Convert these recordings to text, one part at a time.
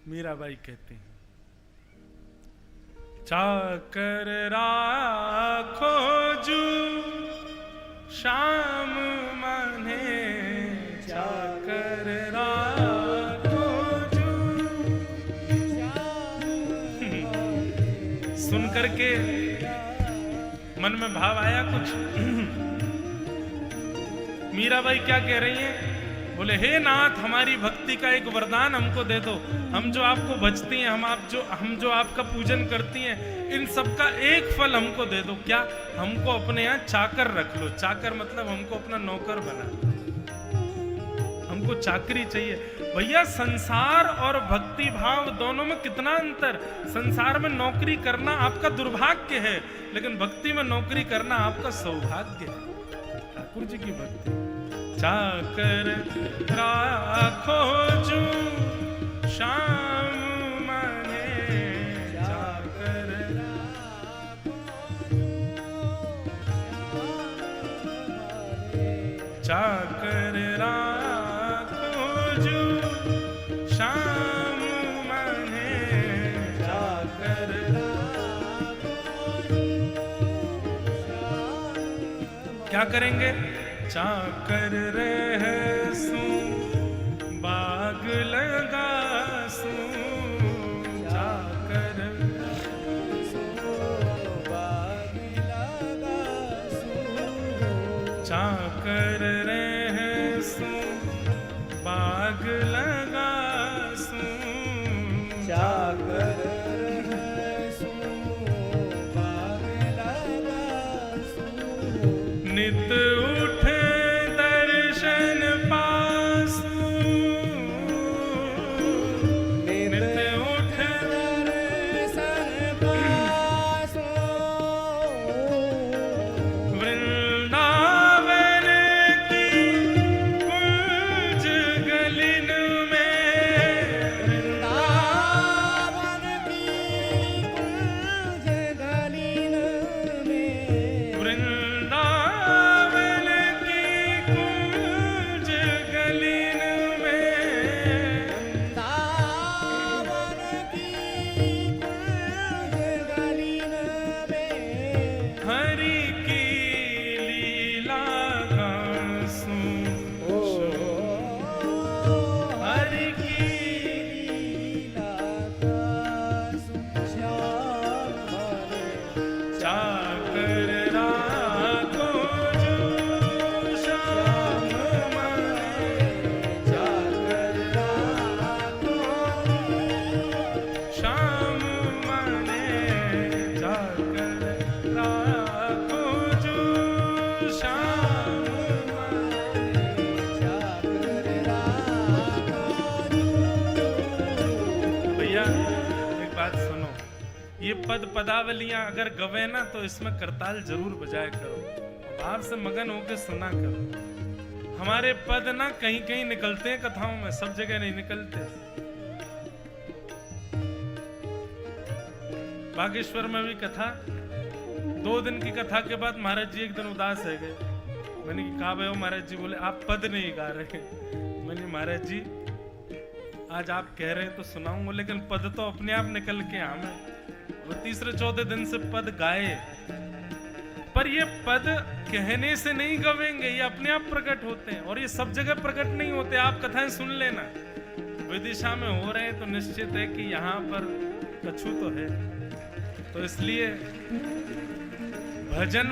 मीराबाई कहती हैं, चाकर राखो जू शाम माने, चाकर राखो जू। सुन करके मन में भाव आया कुछ। मीराबाई क्या कह रही हैं? बोले, हे नाथ, हमारी भक्ति का एक वरदान हमको दे दो। हम जो आपको भजती हैं, हम जो आपका पूजन करती हैं, इन सब का एक फल हमको दे दो। क्या? हमको अपने यहाँ चाकर रख लो। चाकर मतलब हमको अपना नौकर बना, हमको चाकरी चाहिए। भैया, संसार और भक्ति भाव दोनों में कितना अंतर। संसार में नौकरी करना आपका दुर्भाग्य है, लेकिन भक्ति में नौकरी करना आपका सौभाग्य है। ठाकुर जी की भक्ति। चाकर राखो जू शाम माने, चाकर चाकर राखो जू शाम माने, चाकर। क्या करेंगे? चाकर रह सू बाग लगा सू, चाकर बाग लगा सू, चाकर रह सू बाग लगा सू, चाकर बाग लगा सू। नित पद पदावलियां अगर गवे ना तो इसमें करताल जरूर बजाया करो, भाव से मगन होकर सुना करो। हमारे पद ना कहीं कहीं निकलते हैं कथाओं में, सब जगह नहीं निकलते। बागेश्वर में भी कथा, 2 दिन की कथा के बाद महाराज जी एक दिन उदास है गए। मैंने कहा भाई महाराज जी, बोले आप पद नहीं गा रहे। मैंने महाराज जी आज आप कह रहे हैं तो सुनाऊंगा, लेकिन पद तो अपने आप निकल के आवे। वो 3-4 दिन से पद गाए, पर ये पद कहने से नहीं गवेंगे, ये अपने आप प्रकट होते हैं। और ये सब जगह प्रकट नहीं होते। आप कथाएं सुन लेना, विदिशा में हो रहे हैं तो निश्चित है कि यहाँ पर कछु तो है। तो इसलिए भजन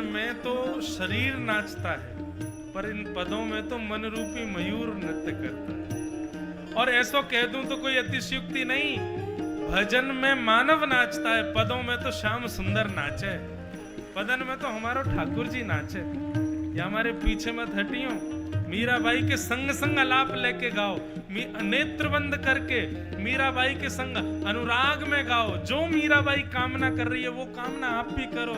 में तो शरीर नाचता है, पर इन पदों में तो मन रूपी मयूर नृत्य करता है। और ऐसा कह दूं तो कोई अतिशयोक्ति नहीं, भजन में मानव नाचता है, पदों में तो श्याम सुंदर नाचे। पदन में तो हमारा ठाकुर जी नाचे। या हमारे पीछे मत हटियो, मीराबाई के संग संग अलाप लेके गाओ, नेत्र बंद करके मीराबाई के संग अनुराग में गाओ। जो मीराबाई कामना कर रही है वो कामना आप भी करो।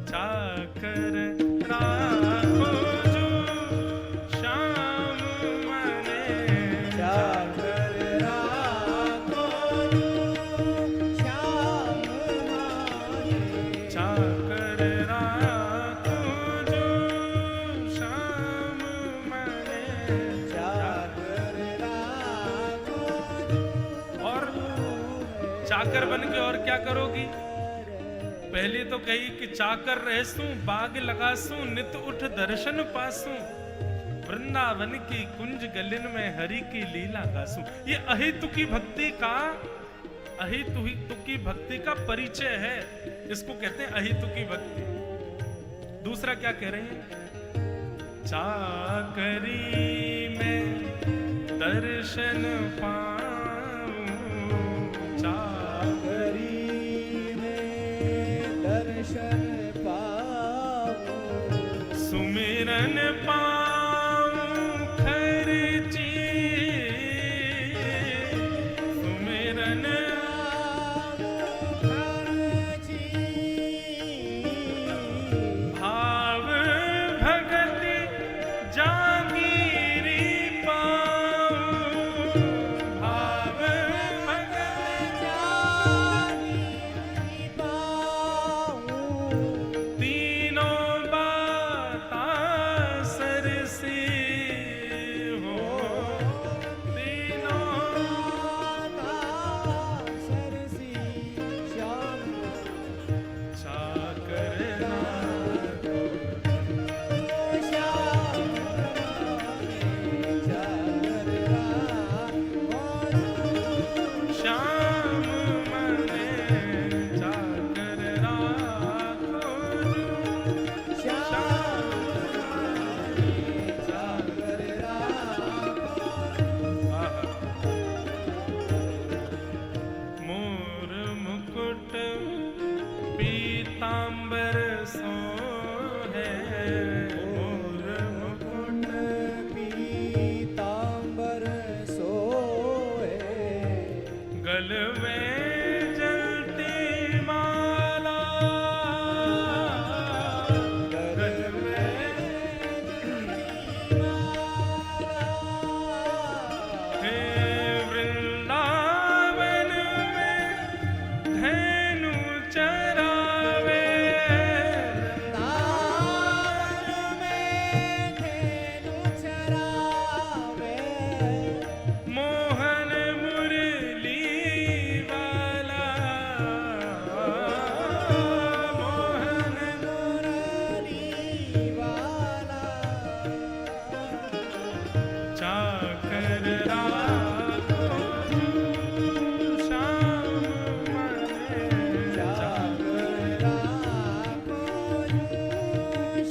चाकर राखो जो श्याम माने, चाकर राखो श्याम माने, चाकर राखो जो श्याम माने, चाकर राखो चाकर बन के और क्या करोगी? पहले तो कही कि चाकर रहसूं, बाग लगासूं, नित उठ दर्शन पासूं, वृंदावन की कुंज गलिन में हरि की लीला गासूं। ये अहेतुकी भक्ति का, अहेतुकी भक्ति का परिचय है। इसको कहते हैं अहेतुकी भक्ति। दूसरा क्या कह रहे हैं? चाकरी में दर्शन पाऊं, चाकरी में दर्शन पाऊं, सुमिरन पाऊं खर्ची, सुमिरन खर्ची, भाव भगति जागीरी पाऊं, भाव भगति जागीरी पाऊं, तीनों बाता सरसी हो, तीनों सरसी श्याम चाकर नाथ, श्याम श्याम मने चाकर राखो जो, मोर मुकुट पीतांबर सोहे, मोर मुकुट पीतांबर सोए, गलवे जलती माला, गलवे हे वृंदावन में धेनु चरावे, नावन में धेनु चरावे, मोहन मुरली वाला, मोहन मुरली वाला, चाकर राखो जो, श्याम मने चाकर राखो जो,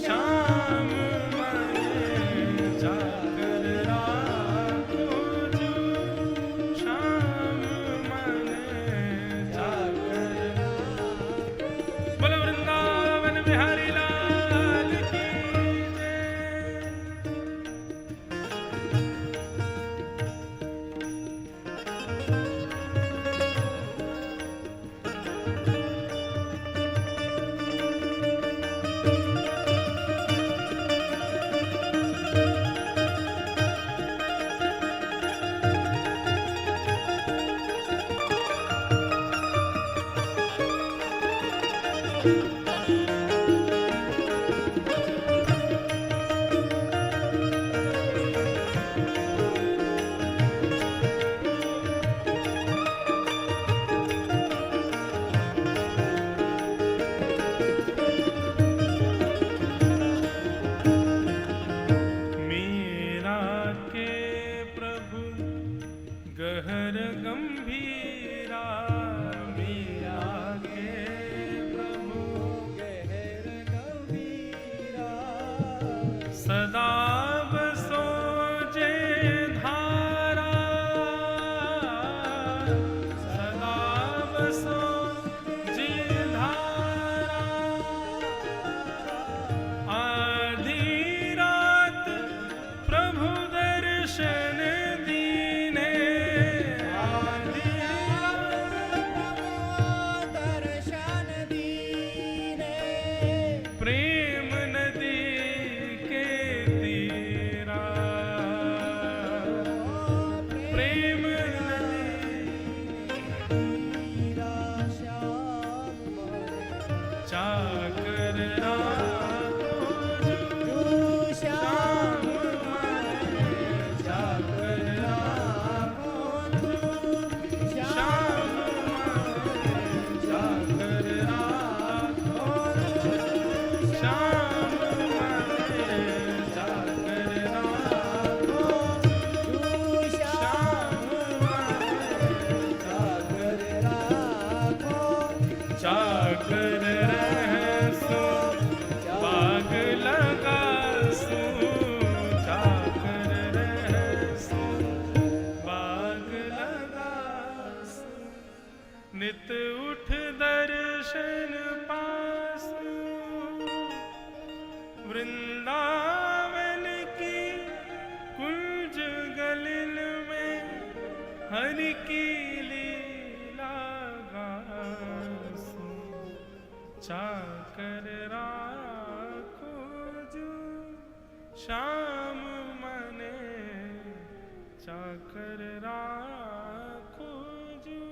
श्याम मने चाकर राखो जो, श्याम मने चाकर राखो। बोलो वृंदावन बिहारी लाल की जय। मीरा के प्रभु गहर गंभीरा, मीरा के प्रभु गहर गंभीरा, सदा बसोजे धारा, सदा बसोजे धारा, आधी रात प्रभु दर्शन दीने, आधी दर्शन दीने, प्रेम नदी के तीरा, प्रेम नदी तीरा श्याम मने चाकर राखो जो, जो श्याम मने चाकर राखो जो, श्याम हरि की लीला गासो, चाकर राखो जो, श्याम मने चाकर राखो जो।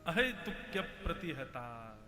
अहेतुक्य प्रतिहता।